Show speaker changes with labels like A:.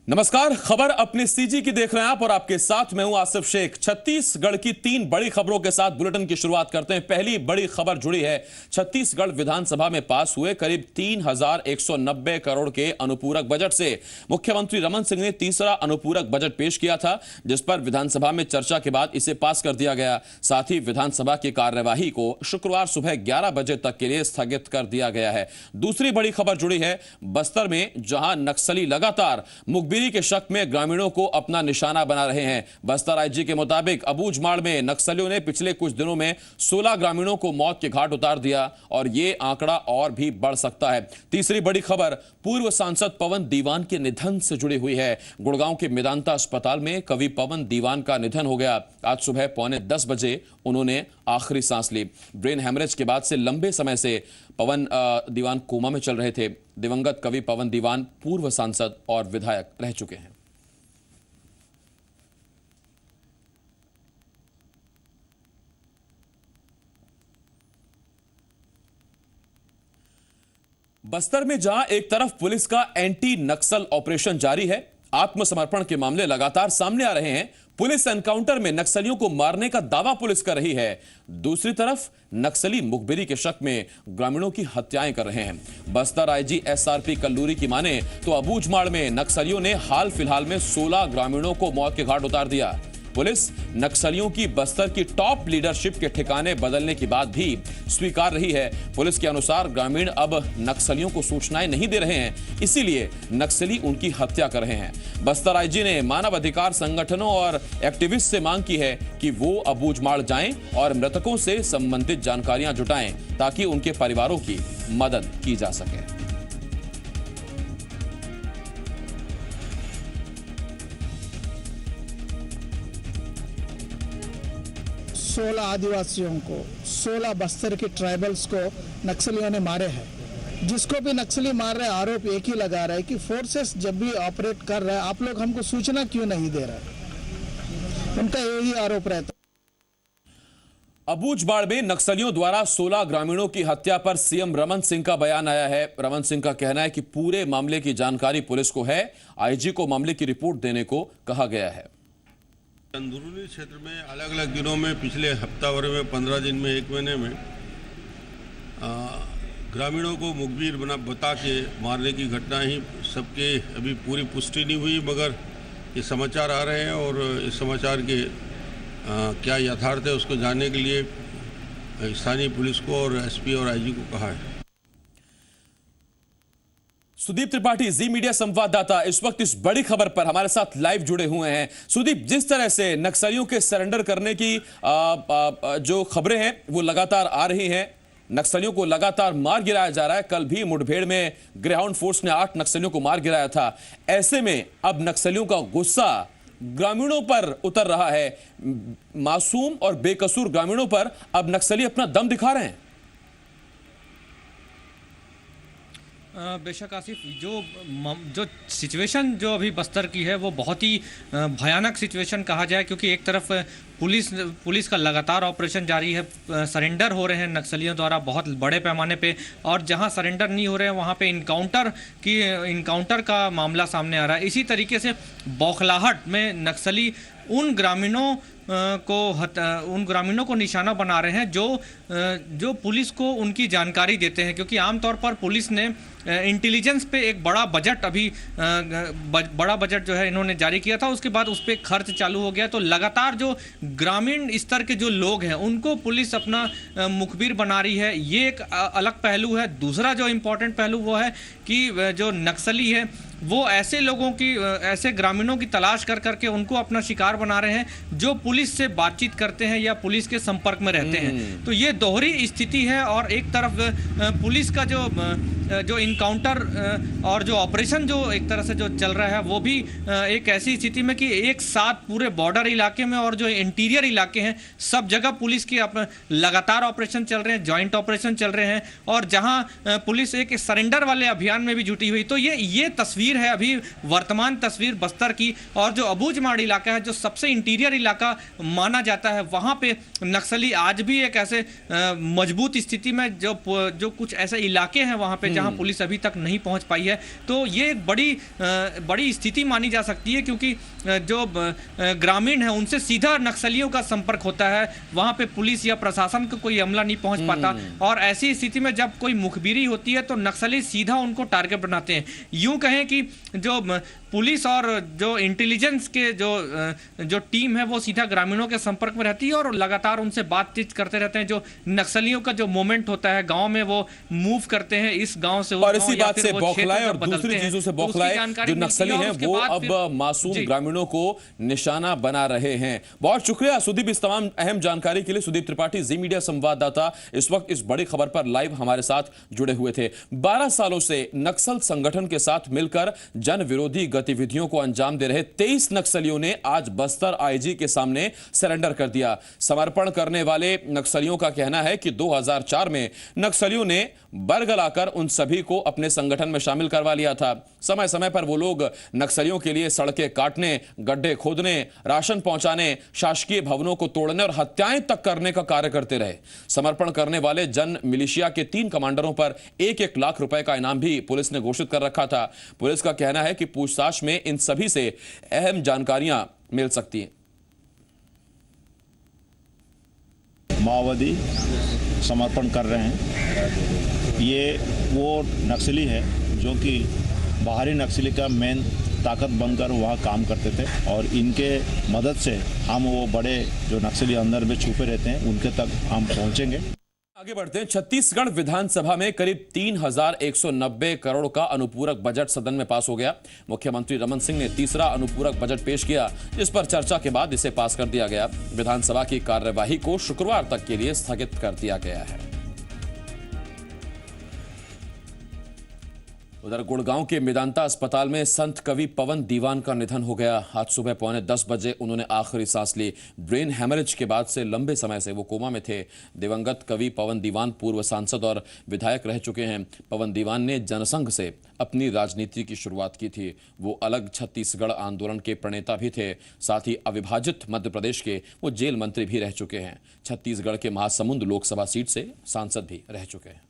A: नमस्कार। खबर अपने सीजी की देख रहे हैं आप और आपके साथ मैं हूं आसिफ शेख। छत्तीसगढ़ की 3 बड़ी खबरों के साथ बुलेटिन की शुरुआत करते हैं। पहली बड़ी खबर जुड़ी है छत्तीसगढ़ विधानसभा में पास हुए करीब 3190 करोड़ के अनुपूरक बजट से। मुख्यमंत्री रमन सिंह ने तीसरा अनुपूरक बजट पेश किया था, जिस पर विधानसभा में चर्चा के बाद इसे पास कर दिया गया। साथ ही विधानसभा की कार्यवाही को शुक्रवार सुबह 11 बजे तक के लिए स्थगित कर दिया गया है। दूसरी बड़ी खबर जुड़ी है बस्तर में, जहां नक्सली लगातार मुखबिरी के शक में ग्रामीणों को अपना निशाना बना रहे हैं। बस्तर आईजी के मुताबिक अबूझमाड़ में नक्सलियों ने पिछले कुछ दिनों में 16 ग्रामीणों को मौत के घाट उतार दिया और यह आंकड़ा और भी बढ़ सकता है। तीसरी बड़ी खबर पूर्व सांसद पवन दीवान के निधन से जुड़ी हुई है। गुड़गांव के मेदांता अस्पताल में कवि पवन दीवान का निधन हो गया। आज सुबह 9:45 बजे उन्होंने आखिरी सांस ली। ब्रेन हैमरेज के बाद से लंबे समय से पवन दीवान कोमा में चल रहे थे। दिवंगत कवि पवन दीवान पूर्व सांसद और विधायक रह चुके हैं। बस्तर में जहां एक तरफ पुलिस का एंटी नक्सल ऑपरेशन जारी है, आत्मसमर्पण के मामले लगातार सामने आ रहे हैं। पुलिस एनकाउंटर में नक्सलियों को मारने का दावा पुलिस कर रही है। दूसरी तरफ नक्सली मुखबिरी के शक में ग्रामीणों की हत्याएं कर रहे हैं। बस्तर आईजी एसआरपी कल्लूरी की माने तो अबूझमाड़ में नक्सलियों ने हाल फिलहाल में 16 ग्रामीणों को मौत के घाट उतार दिया। पुलिस नक्सलियों की बस्तर की टॉप लीडरशिप के ठिकाने बदलने की बात भी स्वीकार रही है। पुलिस के अनुसार ग्रामीण अब नक्सलियों को सूचनाएं नहीं दे रहे हैं, इसीलिए नक्सली उनकी हत्या कर रहे हैं। बस्तर आईजी ने मानव अधिकार संगठनों और एक्टिविस्ट से मांग की है कि वो अबूझमाड़ जाएं और मृतकों से संबंधित जानकारियां जुटाएं ताकि उनके परिवारों की मदद की जा सके।
B: 16 आदिवासियों को, 16 बस्तर के ट्राइबल्स को नक्सलियों ने मारे हैं। जिसको भी नक्सली मार रहे आरोप एक ही लगा रहा है कि फोर्सेस जब भी ऑपरेट कर रहे हैं आप लोग हमको सूचना क्यों नहीं दे रहे। उनका यही आरोप रहता है।
A: अबूझमाड़ में नक्सलियों द्वारा 16 ग्रामीणों की हत्या पर सीएम रमन सिंह का बयान आया है। रमन सिंह का कहना है कि पूरे मामले की जानकारी पुलिस को है। आईजी को मामले की रिपोर्ट देने को कहा गया है।
C: अंदरूनी क्षेत्र में अलग अलग दिनों में पिछले हफ्ता भर में 15 दिन में 1 महीने में ग्रामीणों को मुखबिर बता के मारने की घटना ही सबके अभी पूरी पुष्टि नहीं हुई, मगर ये समाचार आ रहे हैं और इस समाचार के क्या यथार्थ है उसको जानने के लिए स्थानीय पुलिस को और एसपी और आईजी को कहा है।
A: सुदीप त्रिपाठी, जी मीडिया संवाददाता, इस वक्त इस बड़ी खबर पर हमारे साथ लाइव जुड़े हुए हैं। सुदीप, जिस तरह से नक्सलियों के सरेंडर करने की जो खबरें हैं वो लगातार आ रही हैं, नक्सलियों को लगातार मार गिराया जा रहा है। कल भी मुठभेड़ में ग्रेहाउंड फोर्स ने 8 नक्सलियों को मार गिराया था। ऐसे में अब नक्सलियों का गुस्सा ग्रामीणों पर उतर रहा है। मासूम और बेकसूर ग्रामीणों पर अब नक्सली अपना दम दिखा रहे हैं।
D: बेशक आसिफ, जो सिचुएशन जो अभी बस्तर की है वो बहुत ही भयानक सिचुएशन कहा जाए, क्योंकि एक तरफ पुलिस का लगातार ऑपरेशन जारी है। सरेंडर हो रहे हैं नक्सलियों द्वारा बहुत बड़े पैमाने पे, और जहां सरेंडर नहीं हो रहे हैं वहां पे इनकाउंटर का मामला सामने आ रहा है। इसी तरीके से बौखलाहट में नक्सली उन ग्रामीणों को निशाना बना रहे हैं जो पुलिस को उनकी जानकारी देते हैं, क्योंकि आमतौर पर पुलिस ने इंटेलिजेंस पे एक बड़ा बजट जो है इन्होंने जारी किया था। उसके बाद उस पर खर्च चालू हो गया, तो लगातार जो ग्रामीण स्तर के जो लोग हैं उनको पुलिस अपना मुखबिर बना रही है। ये एक अलग पहलू है। दूसरा जो इम्पोर्टेंट पहलू वो है कि जो नक्सली है वो ऐसे ग्रामीणों की तलाश कर करके उनको अपना शिकार बना रहे हैं जो पुलिस से बातचीत करते हैं या पुलिस के संपर्क में रहते हैं। तो ये दोहरी स्थिति है, और एक तरफ पुलिस का जो इनकाउंटर और जो ऑपरेशन जो एक तरह से जो चल रहा है वो भी एक ऐसी स्थिति में कि एक साथ पूरे बॉर्डर इलाके में और जो इंटीरियर इलाके हैं सब जगह पुलिस के लगातार ऑपरेशन चल रहे हैं, जॉइंट ऑपरेशन चल रहे हैं, और जहां पुलिस एक सरेंडर वाले अभियान में भी जुटी हुई। तो ये तस्वीर है अभी वर्तमान तस्वीर बस्तर की। और जो अबूझमाड़ इलाका है जो सबसे इंटीरियर इलाका माना जाता है, वहां पे नक्सली आज भी एक ऐसे मजबूत स्थिति में जो कुछ ऐसे इलाके हैं वहां पे जहां पुलिस अभी तक नहीं पहुंच पाई है। तो ये एक बड़ी स्थिति मानी जा सकती है, क्योंकि जो ग्रामीण है उनसे सीधा नक्सलियों का संपर्क होता है, वहां पे पुलिस या प्रशासन का कोई अमला नहीं पहुंच पाता, और ऐसी स्थिति में जब कोई मुखबिरी होती है तो नक्सली सीधा उनको टारगेट बनाते हैं। यूं कहें कि जो पुलिस और जो इंटेलिजेंस के जो टीम है वो सीधा ग्रामीणों के संपर्क में रहती है और लगातार उनसे बातचीत करते रहते हैं। जो नक्सलियों का जो मोमेंट होता है गांव में, वो मूव करते हैं इस गांव से उस
A: और
D: गांव,
A: इसी
D: या
A: बात
D: फिर
A: से
D: वो
A: बौखलाए
D: क्षेत्र
A: और
D: जब बदलते
A: दूसरी
D: हैं,
A: चीजों से
D: तो उसकी
A: बौखलाए
D: जानकारी
A: जो
D: मिलती
A: नक्सली
D: है और
A: हैं
D: उसके
A: वो
D: बाद
A: अब
D: फिर-
A: मासूम
D: जी।
A: ग्रामीणों को निशाना बना रहे हैं। बहुत शुक्रिया सुदीप इस तमाम अहम जानकारी के लिए। सुदीप त्रिपाठी, जी मीडिया संवाददाता, इस वक्त इस बड़ी खबर पर लाइव हमारे साथ जुड़े हुए थे। 12 सालों से नक्सल संगठन के साथ मिलकर जन विरोधी गतिविधियों को अंजाम दे रहे 23 नक्सलियों ने आज बस्तर आईजी के सामने सरेंडर कर दिया। समर्पण करने वाले नक्सलियों का कहना है कि 2004 में नक्सलियों ने बरगलाकर उन सभी को अपने संगठन में शामिल करवा लिया था। समय समय पर वो लोग नक्सलियों के लिए सड़कें काटने, गड्ढे खोदने, राशन पहुंचाने, शासकीय भवनों को तोड़ने और हत्याएं तक करने का कार्य करते रहे। समर्पण करने वाले जन मिलिशिया के 3 कमांडरों पर 1-1 लाख रुपए का इनाम भी पुलिस ने घोषित कर रखा था। पुलिस का कहना है कि पूछताछ में इन सभी से अहम जानकारियां मिल सकती हैं।
E: माओवादी समर्पण कर रहे हैं। ये वो नक्सली है जो कि बाहरी नक्सली का मेन ताकत बनकर वहाँ काम करते थे, और इनके मदद से हम वो बड़े जो नक्सली अंदर में छुपे रहते हैं उनके तक हम पहुँचेंगे।
A: आगे बढ़ते हैं। छत्तीसगढ़ विधानसभा में करीब 3190 करोड़ का अनुपूरक बजट सदन में पास हो गया। मुख्यमंत्री रमन सिंह ने तीसरा अनुपूरक बजट पेश किया, जिस पर चर्चा के बाद इसे पास कर दिया गया। विधानसभा की कार्यवाही को शुक्रवार तक के लिए स्थगित कर दिया गया है। उधर गुड़गांव के मेदांता अस्पताल में संत कवि पवन दीवान का निधन हो गया। आज सुबह 9:45 बजे उन्होंने आखिरी सांस ली। ब्रेन हेमरेज के बाद से लंबे समय से वो कोमा में थे। दिवंगत कवि पवन दीवान पूर्व सांसद और विधायक रह चुके हैं। पवन दीवान ने जनसंघ से अपनी राजनीति की शुरुआत की थी। वो अलग छत्तीसगढ़ आंदोलन के प्रणेता भी थे। साथ ही अविभाजित मध्य प्रदेश के वो जेल मंत्री भी रह चुके हैं। छत्तीसगढ़ के महासमुंद लोकसभा सीट से सांसद भी रह चुके हैं।